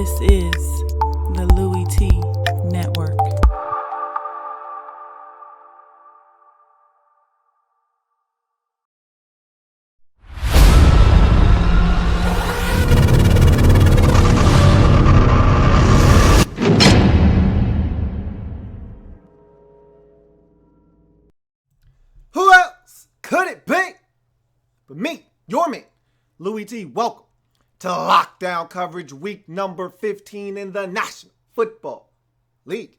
This is the Louie Tee Network. Who else could it be but me, your man, Louie Tee? Welcome to Lockdown Coverage, week number 15 in the National Football League.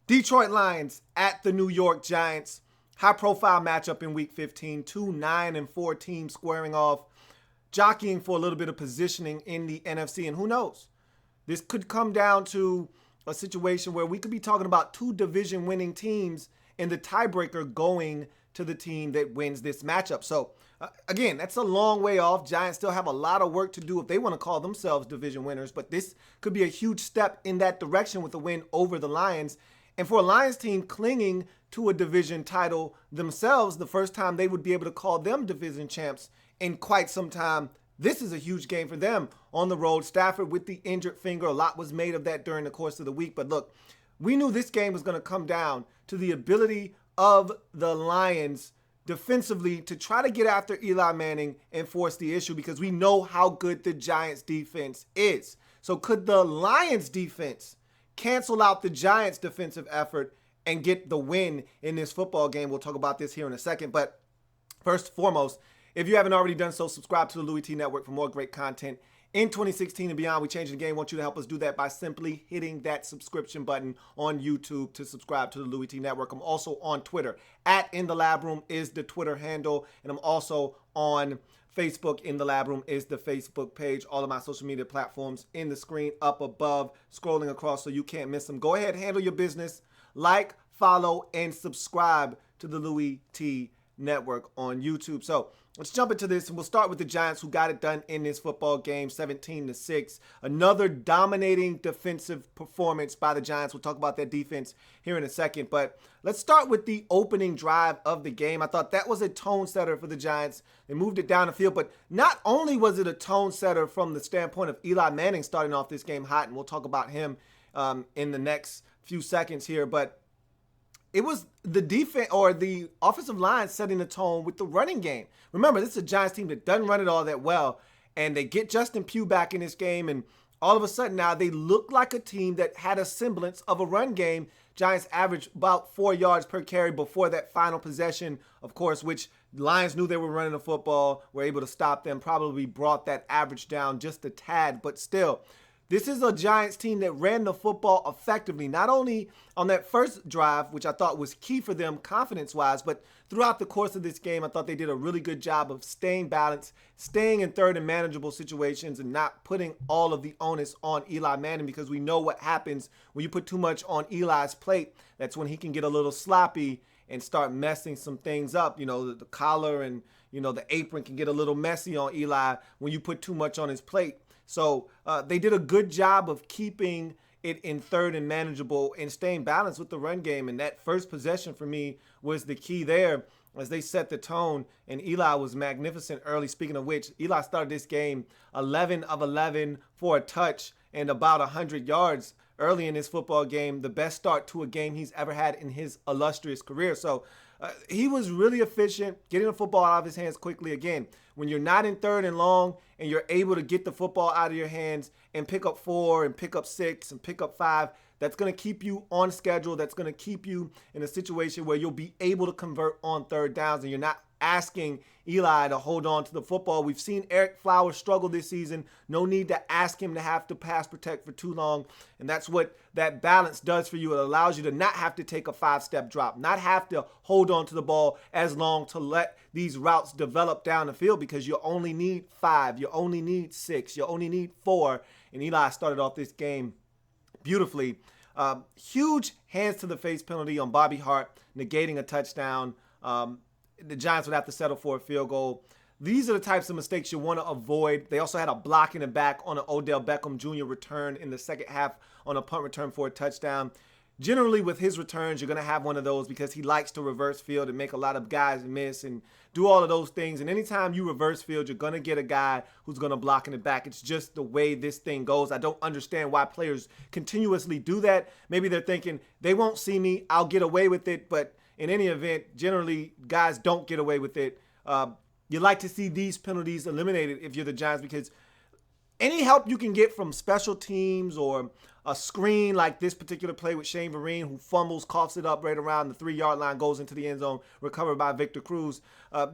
Detroit Lions at the New York Giants. High-profile matchup in week 15. Two 9-4 teams squaring off, jockeying for a little bit of positioning in the NFC. And who knows? This could come down to a situation where we could be talking about two division-winning teams and the tiebreaker going to the team that wins this matchup. So, again, that's a long way off. Giants still have a lot of work to do if they want to call themselves division winners, but this could be a huge step in that direction with a win over the Lions. And for a Lions team clinging to a division title themselves, the first time they would be able to call them division champs in quite some time, this is a huge game for them on the road. Stafford with the injured finger, a lot was made of that during the course of the week. But look, we knew this game was going to come down to the ability of the Lions defensively to try to get after Eli Manning and force the issue, because we know how good the Giants defense is. So could the Lions defense cancel out the Giants defensive effort and get the win in this football game? We'll talk about this here in a second. But first and foremost, if you haven't already done so, subscribe to the Louie Tee Network for more great content. In 2016 and beyond, we changed the game. I want you to help us do that by simply hitting that subscription button on YouTube to subscribe to the Louie Tee Network. I'm also on Twitter. At In the Lab Room is the Twitter handle. And I'm also on Facebook. In the Lab Room is the Facebook page. All of my social media platforms in the screen up above, scrolling across so you can't miss them. Go ahead, handle your business. Like, follow, and subscribe to the Louie Tee Network on YouTube. So let's jump into this, and we'll start with the Giants, who got it done in this football game, 17-6. Another dominating defensive performance by the Giants. We'll talk about that defense here in a second, but let's start with the opening drive of the game. I thought that was a tone setter for the Giants. They moved it down the field, but not only was it a tone setter from the standpoint of Eli Manning starting off this game hot, and we'll talk about him in the next few seconds here, but it was the defense or the offensive line setting the tone with the running game. Remember, this is a Giants team that doesn't run it all that well, and they get Justin Pugh back in this game, and all of a sudden now they look like a team that had a semblance of a run game. Giants averaged about 4 yards per carry before that final possession, of course, which Lions knew they were running the football, were able to stop them, probably brought that average down just a tad, but still. This is a Giants team that ran the football effectively, not only on that first drive, which I thought was key for them confidence-wise, but throughout the course of this game, I thought they did a really good job of staying balanced, staying in third and manageable situations, and not putting all of the onus on Eli Manning, because we know what happens when you put too much on Eli's plate. That's when he can get a little sloppy and start messing some things up. You know, the collar and, you know, the apron can get a little messy on Eli when you put too much on his plate. So they did a good job of keeping it in third and manageable and staying balanced with the run game. And that first possession for me was the key there as they set the tone. And Eli was magnificent early. Speaking of which, Eli started this game 11 of 11 for a touch and about 100 yards early in this football game. The best start to a game he's ever had in his illustrious career. So he was really efficient, getting the football out of his hands quickly. Again, when you're not in third and long and you're able to get the football out of your hands and pick up 4 and pick up 6 and pick up 5, that's going to keep you on schedule. That's going to keep you in a situation where you'll be able to convert on third downs, and you're not asking Eli to hold on to the football. We've seen Eric Flowers struggle this season. No need to ask him to have to pass protect for too long. And that's what that balance does for you. It allows you to not have to take a 5-step drop, not have to hold on to the ball as long to let these routes develop down the field, because you only need 5, you only need 6, you only need 4. And Eli started off this game beautifully. Huge hands to the face penalty on Bobby Hart, negating a touchdown. The Giants would have to settle for a field goal. These are the types of mistakes you want to avoid. They also had a block in the back on an Odell Beckham Jr. return in the second half on a punt return for a touchdown. generally with his returns, you're going to have one of those because he likes to reverse field and make a lot of guys miss and do all of those things. And anytime you reverse field, you're going to get a guy who's going to block in the back. It's just the way this thing goes. I don't understand why players continuously do that. Maybe they're thinking, they won't see me, I'll get away with it. But in any event, generally, guys don't get away with it. You like to see these penalties eliminated if you're the Giants, because any help you can get from special teams or a screen like this particular play with Shane Vereen, who fumbles, coughs it up right around the 3-yard line, goes into the end zone, recovered by Victor Cruz.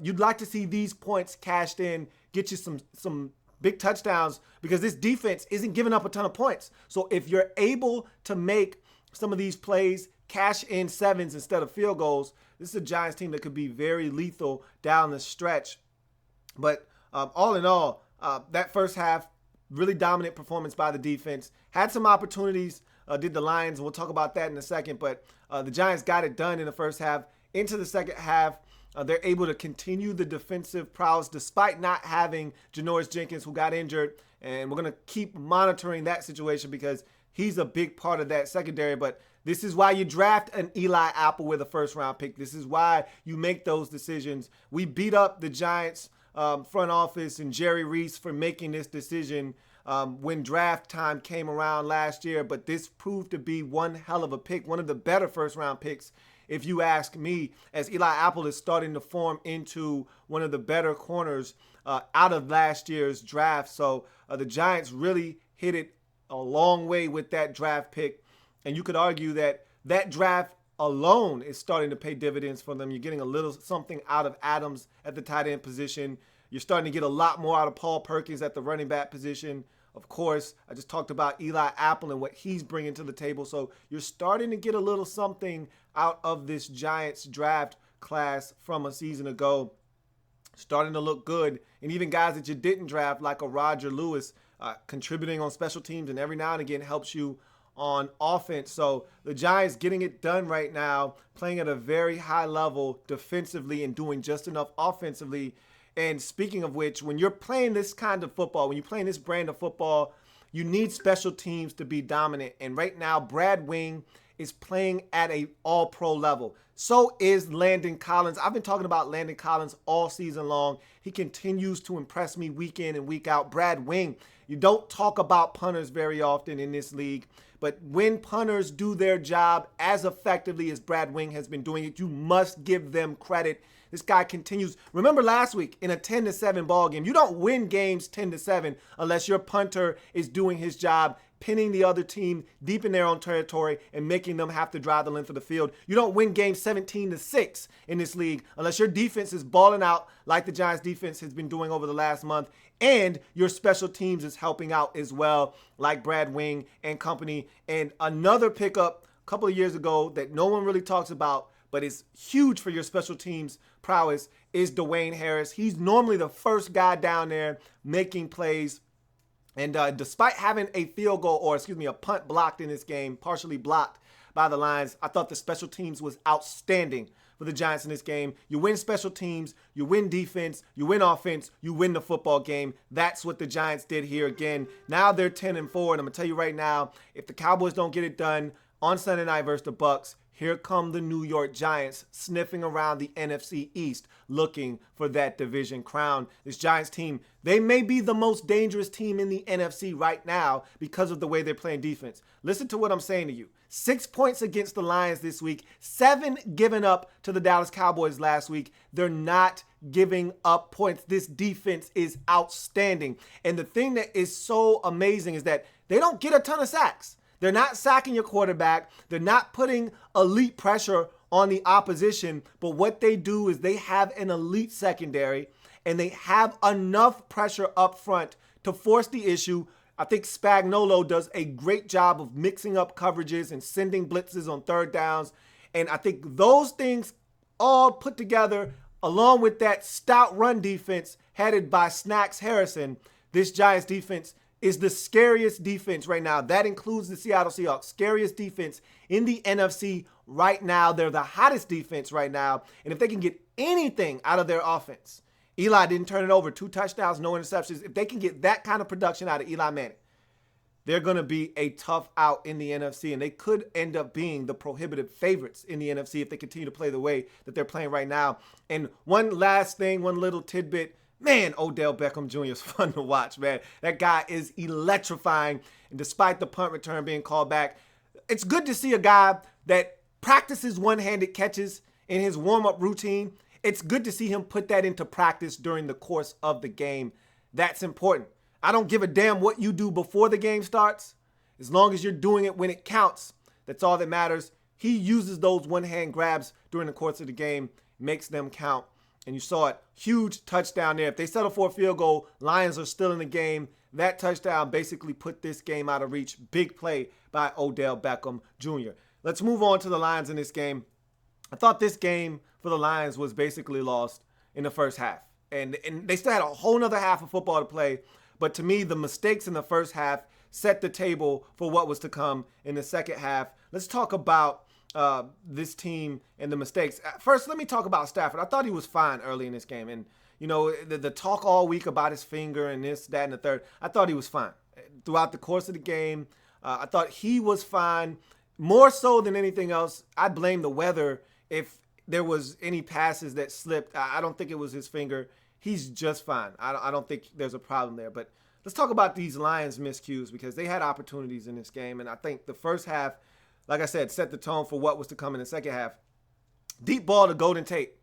You'd like to see these points cashed in, get you some big touchdowns, because this defense isn't giving up a ton of points. So if you're able to make some of these plays, cash in sevens instead of field goals, this is a Giants team that could be very lethal down the stretch. But all in all, that first half, really dominant performance by the defense. Had some opportunities, did the Lions. We'll talk about that in a second. But the Giants got it done in the first half. Into the second half, they're able to continue the defensive prowess despite not having Janoris Jenkins, who got injured. And we're going to keep monitoring that situation because he's a big part of that secondary. But this is why you draft an Eli Apple with a first-round pick. This is why you make those decisions. We beat up the Giants front office and Jerry Reese for making this decision when draft time came around last year, but this proved to be one hell of a pick, one of the better first-round picks, if you ask me, as Eli Apple is starting to form into one of the better corners out of last year's draft. So the Giants really hit it a long way with that draft pick, and you could argue that that draft alone is starting to pay dividends for them. You're getting a little something out of Adams at the tight end position. You're starting to get a lot more out of Paul Perkins at the running back position. Of course, I just talked about Eli Apple and what he's bringing to the table. So you're starting to get a little something out of this Giants draft class from a season ago. Starting to look good. And even guys that you didn't draft, like a Roger Lewis, contributing on special teams and every now and again helps you on offense. So the Giants getting it done right now, playing at a very high level defensively and doing just enough offensively. And speaking of which, when you're playing this kind of football, when you're playing this brand of football, you need special teams to be dominant. And right now, Brad Wing is playing at a all-pro level. So is Landon Collins. I've been talking about Landon Collins all season long. He continues to impress me week in and week out. Brad Wing, you don't talk about punters very often in this league. But when punters do their job as effectively as Brad Wing has been doing it, you must give them credit. This guy continues. Remember last week in a 10-7 ball game, you don't win games 10-7 unless your punter is doing his job, pinning the other team deep in their own territory and making them have to drive the length of the field. You don't win games 17-6 in this league unless your defense is balling out like the Giants defense has been doing over the last month, and your special teams is helping out as well, like Brad Wing and company. And another pickup a couple of years ago that no one really talks about, but is huge for your special teams prowess, is Dwayne Harris. He's normally the first guy down there making plays. And despite having a a punt blocked in this game, partially blocked by the Lions, I thought the special teams was outstanding for the Giants in this game. You win special teams, you win defense, you win offense, you win the football game. That's what the Giants did here again. Now they're 10-4, and I'm going to tell you right now, if the Cowboys don't get it done on Sunday night versus the Bucs, here come the New York Giants sniffing around the NFC East looking for that division crown. This Giants team, they may be the most dangerous team in the NFC right now because of the way they're playing defense. Listen to what I'm saying to you. 6 points against the Lions this week, 7 given up to the Dallas Cowboys last week. They're not giving up points. This defense is outstanding. And the thing that is so amazing is that they don't get a ton of sacks. They're not sacking your quarterback. They're not putting elite pressure on the opposition. But what they do is they have an elite secondary, and they have enough pressure up front to force the issue. I think Spagnuolo does a great job of mixing up coverages and sending blitzes on third downs. And I think those things all put together, along with that stout run defense headed by Snacks Harrison, this Giants defense is the scariest defense right now. That includes the Seattle Seahawks. Scariest defense in the NFC right now. They're the hottest defense right now. And if they can get anything out of their offense, Eli didn't turn it over. 2 touchdowns, no interceptions. If they can get that kind of production out of Eli Manning, they're going to be a tough out in the NFC, and they could end up being the prohibitive favorites in the NFC if they continue to play the way that they're playing right now. And one last thing, one little tidbit, man, Odell Beckham Jr. is fun to watch, man. That guy is electrifying, and despite the punt return being called back, it's good to see a guy that practices one-handed catches in his warm-up routine. It's good to see him put that into practice during the course of the game. That's important. I don't give a damn what you do before the game starts. As long as you're doing it when it counts, that's all that matters. He uses those one-hand grabs during the course of the game, makes them count. And you saw it, huge touchdown there. If they settle for a field goal, Lions are still in the game. That touchdown basically put this game out of reach. Big play by Odell Beckham Jr. Let's move on to the Lions in this game. I thought this game for the Lions was basically lost in the first half. And they still had a whole nother half of football to play. But to me, the mistakes in the first half set the table for what was to come in the second half. Let's talk about this team and the mistakes. First, let me talk about Stafford. I thought he was fine early in this game. And, you know, the talk all week about his finger and this, that, and the third, I thought he was fine. Throughout the course of the game, I thought he was fine. More so than anything else, I blame the weather if there was any passes that slipped. I don't think it was his finger. He's just fine. I don't think there's a problem there. But let's talk about these Lions miscues because they had opportunities in this game. And I think the first half, like I said, set the tone for what was to come in the second half. Deep ball to Golden Tate.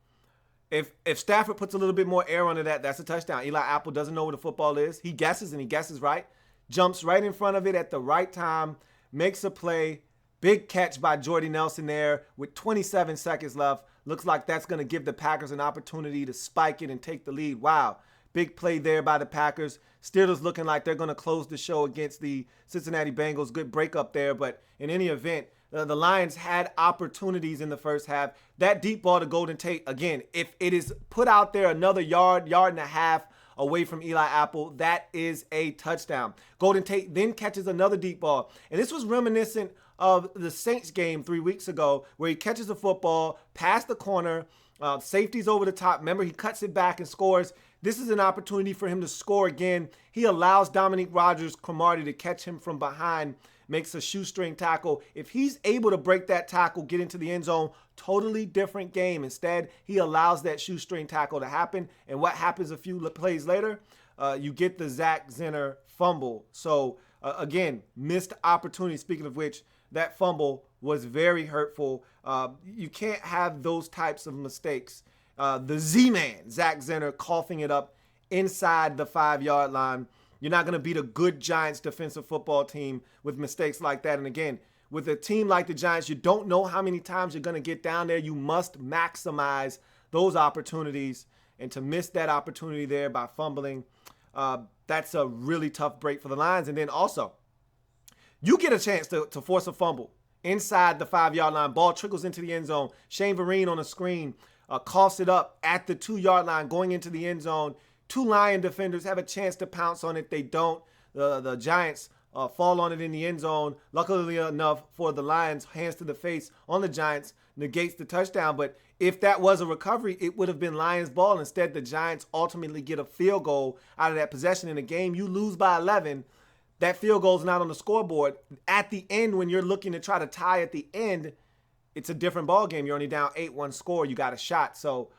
If Stafford puts a little bit more air onto that, that's a touchdown. Eli Apple doesn't know where the football is. He guesses, and he guesses right. Jumps right in front of it at the right time. Makes a play. Big catch by Jordy Nelson there with 27 seconds left. Looks like that's going to give the Packers an opportunity to spike it and take the lead. Wow. Big play there by the Packers. Steelers looking like they're going to close the show against the Cincinnati Bengals. Good breakup there. But in any event, the Lions had opportunities in the first half. That deep ball to Golden Tate, again, if it is put out there another yard and a half away from Eli Apple, that is a touchdown. Golden Tate then catches another deep ball. And this was reminiscent of the Saints game 3 weeks ago where he catches the football past the corner, safety's over the top. Remember, he cuts it back and scores. This is an opportunity for him to score again. He allows Dominique Rodgers-Cromartie to catch him from behind, makes a shoestring tackle. If he's able to break that tackle, get into the end zone, totally different game. Instead, he allows that shoestring tackle to happen. And what happens a few plays later? You get the Zach Zenner fumble. So, again, missed opportunity. Speaking of which, that fumble was very hurtful. You can't have those types of mistakes. The Z-Man, Zach Zenner, coughing it up inside the 5-yard line. You're not going to beat a good Giants defensive football team with mistakes like that. And again, with a team like the Giants, you don't know how many times you're going to get down there. You must maximize those opportunities. And to miss that opportunity there by fumbling, that's a really tough break for the Lions. And then also, you get a chance to force a fumble inside the 5-yard line. Ball trickles into the end zone. Shane Vereen on the screen coughs it up at the 2-yard line going into the end zone. Two Lion defenders have a chance to pounce on it. They don't. The Giants fall on it in the end zone. Luckily enough for the Lions, hands to the face on the Giants, negates the touchdown. But if that was a recovery, it would have been Lions ball. Instead, the Giants ultimately get a field goal out of that possession. In a game you lose by 11, that field goal is not on the scoreboard. At the end, when you're looking to try to tie at the end, it's a different ball game. You're only down 8-1 score. You got a shot. So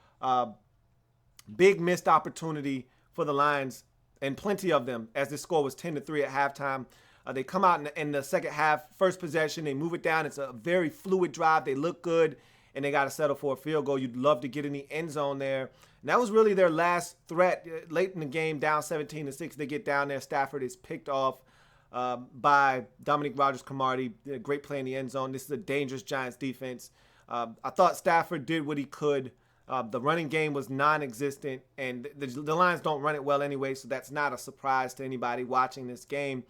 big missed opportunity for the Lions, and plenty of them, as this score was 10-3 at halftime. They come out in the second half, first possession, they move it down. It's a very fluid drive. They look good, and they got to settle for a field goal. You'd love to get in the end zone there. And that was really their last threat. Late in the game, down 17-6, they get down there. Stafford is picked off by Dominique Rodgers-Cromartie. Great play in the end zone. This is a dangerous Giants defense. I thought Stafford did what he could. The running game was non-existent, and the Lions don't run it well anyway, so that's not a surprise to anybody watching this game.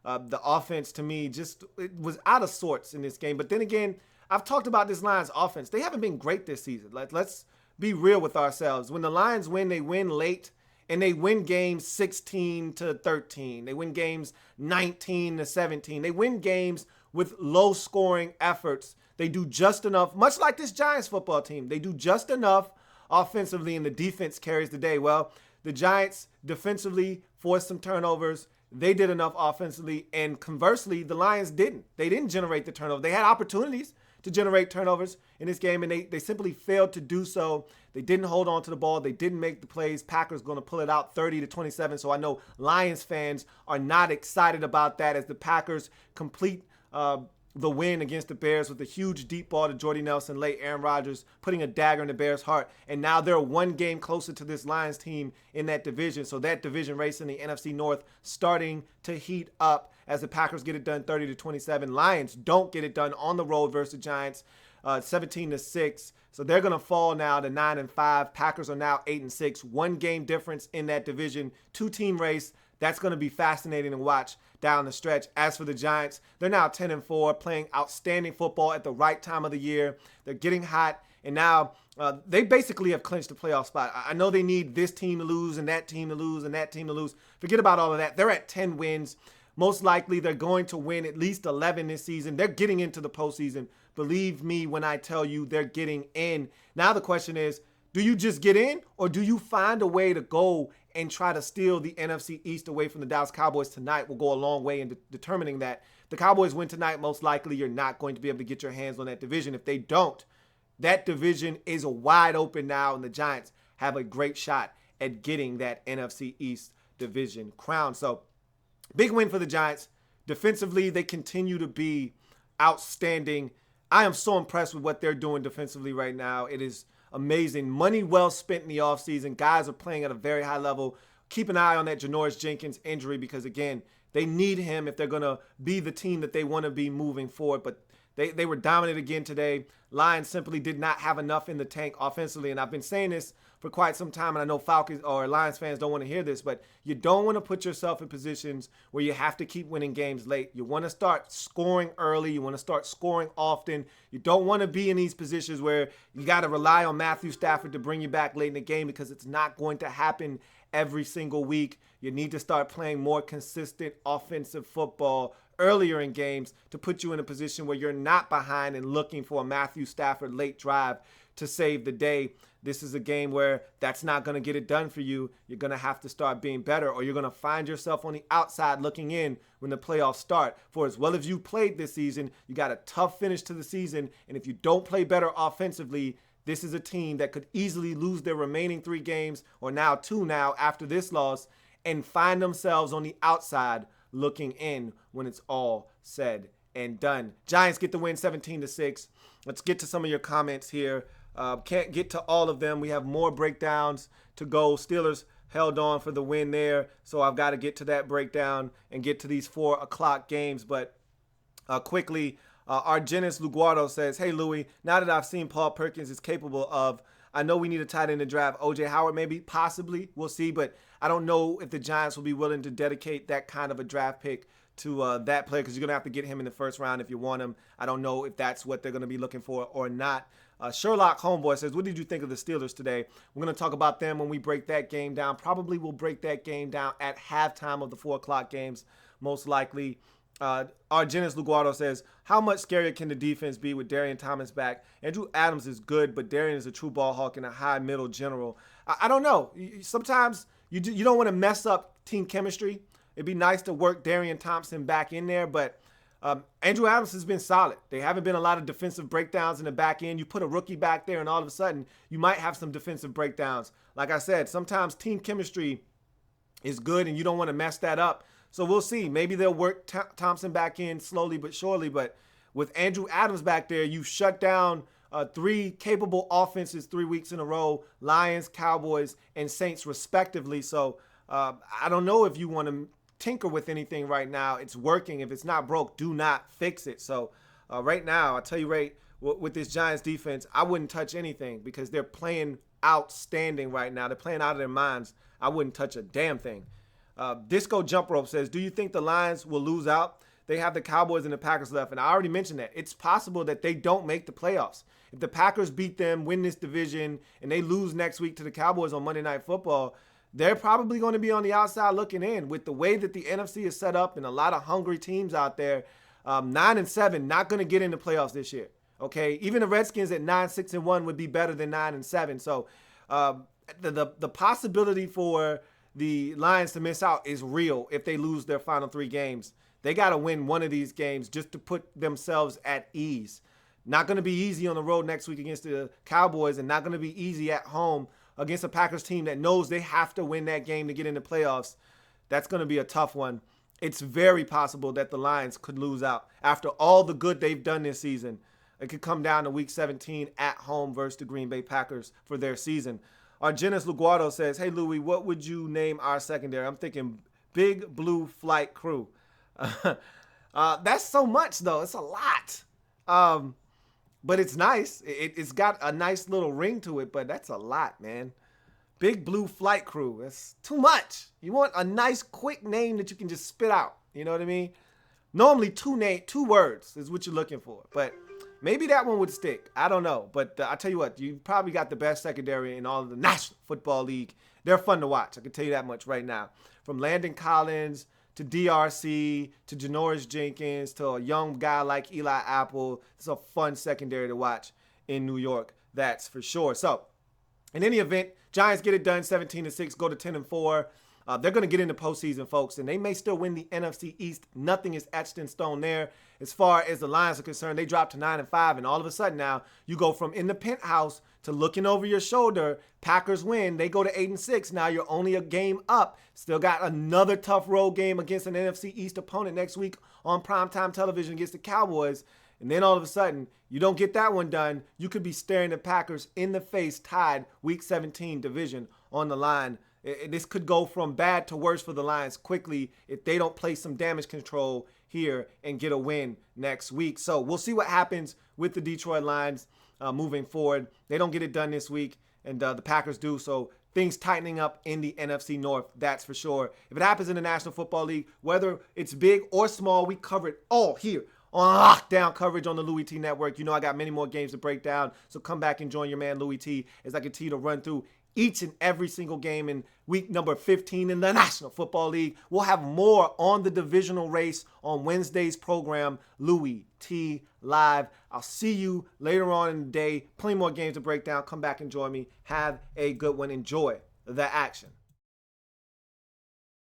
The offense, to me, it was out of sorts in this game. But then again, I've talked about this Lions offense. They haven't been great this season. Let's be real with ourselves. When the Lions win, they win late, and they win games 16-13. They win games 19-17. They win games with low-scoring efforts. They do just enough, much like this Giants football team. They do just enough offensively, and the defense carries the day. Well, the Giants defensively forced some turnovers. they did enough offensively, and conversely, the Lions didn't. They didn't generate the turnover. They had opportunities to generate turnovers in this game, and they simply failed to do so. They didn't hold on to the ball. They didn't make the plays. Packers going to pull it out 30-27. So I know Lions fans are not excited about that as the Packers complete the win against the Bears with a huge deep ball to Jordy Nelson late, Aaron Rodgers putting a dagger in the Bears' heart. And now they're one game closer to this Lions team in that division. So that division race in the NFC North starting to heat up as the Packers get it done 30-27. Lions don't get it done on the road versus the Giants 17-6. So they're going to fall now to 9-5. Packers are now 8-6. One game difference in that division. Two-team race. That's going to be fascinating to watch down the stretch. As for the Giants, they're now 10-4, playing outstanding football at the right time of the year. They're getting hot, and now they basically have clinched the playoff spot. I know they need this team to lose and that team to lose and that team to lose. Forget about all of that. They're at 10 wins. Most likely they're going to win at least 11 this season. They're getting into the postseason. Believe me when I tell you they're getting in. Now the question is, do you just get in, or do you find a way to go and try to steal the NFC East away from the Dallas Cowboys tonight? Will go a long way in determining that. If the Cowboys win tonight, most likely you're not going to be able to get your hands on that division. If they don't, that division is wide open now, and the Giants have a great shot at getting that NFC East division crown. So big win for the Giants. Defensively, they continue to be outstanding. I am so impressed with what they're doing defensively right now. It is amazing. Money well spent in the offseason. Guys are playing at a very high level. Keep an eye on that Janoris Jenkins injury because, again, they need him if they're going to be the team that they want to be moving forward. But they were dominant again today. Lions simply did not have enough in the tank offensively. And I've been saying this for quite some time, and I know Falcons or Lions fans don't want to hear this, but you don't want to put yourself in positions where you have to keep winning games late. You want to start scoring early. You want to start scoring often. You don't want to be in these positions where you got to rely on Matthew Stafford to bring you back late in the game because it's not going to happen every single week. You need to start playing more consistent offensive football earlier in games to put you in a position where you're not behind and looking for a Matthew Stafford late drive to save the day. This is a game where that's not going to get it done for you. You're going to have to start being better, or you're going to find yourself on the outside looking in when the playoffs start. For as well as you played this season, you got a tough finish to the season, and if you don't play better offensively, this is a team that could easily lose their remaining 3 games, or now 2 now after this loss, and find themselves on the outside looking in when it's all said and done. Giants get the win 17-6. Let's get to some of your comments here. Can't get to all of them. We have more breakdowns to go. Steelers held on for the win there, so I've got to get to that breakdown and get to these 4 o'clock games. But quickly, Argenis Luguardo says, hey, Louie, now that I've seen Paul Perkins is capable of, I know we need a tight end to draft. O.J. Howard maybe, possibly, we'll see. But I don't know if the Giants will be willing to dedicate that kind of a draft pick to that player because you're going to have to get him in the first round if you want him. I don't know if that's what they're going to be looking for or not. Sherlock Homeboy says, what did you think of the Steelers today? We're going to talk about them when we break that game down. Probably we'll break that game down at halftime of the 4 o'clock games, most likely. Argenis Luguardo says, how much scarier can the defense be with Darian Thomas back? Andrew Adams is good, but Darian is a true ball hawk and a high middle general. I don't know. Sometimes you don't want to mess up team chemistry. It'd be nice to work Darian Thompson back in there, but Andrew Adams has been solid. There haven't been a lot of defensive breakdowns in the back end. You put a rookie back there, and all of a sudden, you might have some defensive breakdowns. Like I said, sometimes team chemistry is good, and you don't want to mess that up. So we'll see. Maybe they'll work Thompson back in slowly but surely. But with Andrew Adams back there, you shut down 3 capable offenses 3 weeks in a row, Lions, Cowboys, and Saints respectively. So I don't know if you want to tinker with anything right now. It's working. If it's not broke, do not fix it. So right now, I'll tell you right, with this Giants defense, I wouldn't touch anything because they're playing outstanding right now. They're playing out of their minds. I wouldn't touch a damn thing. Disco Jump Rope says, do you think the Lions will lose out? They have the Cowboys and the Packers left, and I already mentioned that. It's possible that they don't make the playoffs. If the Packers beat them, win this division, and they lose next week to the Cowboys on Monday Night Football, they're probably going to be on the outside looking in. With the way that the NFC is set up and a lot of hungry teams out there, 9-7, not going to get in the playoffs this year. Okay, even the Redskins at 9-6-1 would be better than 9-7. So the possibility for the Lions to miss out is real if they lose their final 3 games. They got to win one of these games just to put themselves at ease. Not going to be easy on the road next week against the Cowboys, and not going to be easy at home against a Packers team that knows they have to win that game to get in the playoffs. That's going to be a tough one. It's very possible that the Lions could lose out after all the good they've done this season. It could come down to Week 17 at home versus the Green Bay Packers for their season. Argenis Luguardo says, hey, Louie, what would you name our secondary? I'm thinking Big Blue Flight Crew. That's so much, though. It's a lot. But it's nice. It's got a nice little ring to it, but that's a lot, man. Big Blue Flight Crew. That's too much. You want a nice, quick name that you can just spit out. You know what I mean? Normally, two words is what you're looking for. But maybe that one would stick. I don't know. But I tell you what, you probably got the best secondary in all of the National Football League. They're fun to watch. I can tell you that much right now. From Landon Collins to DRC to Janoris Jenkins to a young guy like Eli Apple. It's a fun secondary to watch in New York. That's for sure. So, in any event, Giants get it done 17-6, go to 10-4. They're going to get into postseason, folks, and they may still win the NFC East. Nothing is etched in stone there. As far as the Lions are concerned, they dropped to 9-5, and all of a sudden now you go from in the penthouse to looking over your shoulder. Packers win. They go to 8-6. Now you're only a game up. Still got another tough road game against an NFC East opponent next week on primetime television against the Cowboys. And then all of a sudden, you don't get that one done. You could be staring the Packers in the face, tied Week 17 division on the line. This could go from bad to worse for the Lions quickly if they don't play some damage control here and get a win next week. So we'll see what happens with the Detroit Lions moving forward. They don't get it done this week, and the Packers do. So things tightening up in the NFC North, that's for sure. If it happens in the National Football League, whether it's big or small, we cover it all here on lockdown coverage on the Louie Tee Network. You know I got many more games to break down, so come back and join your man Louie Tee as I continue to run through each and every single game in week number 15 in the National Football League. We'll have more on the divisional race on Wednesday's program, Louie Tee Live. I'll see you later on in the day. Plenty more games to break down. Come back and join me. Have a good one. Enjoy the action.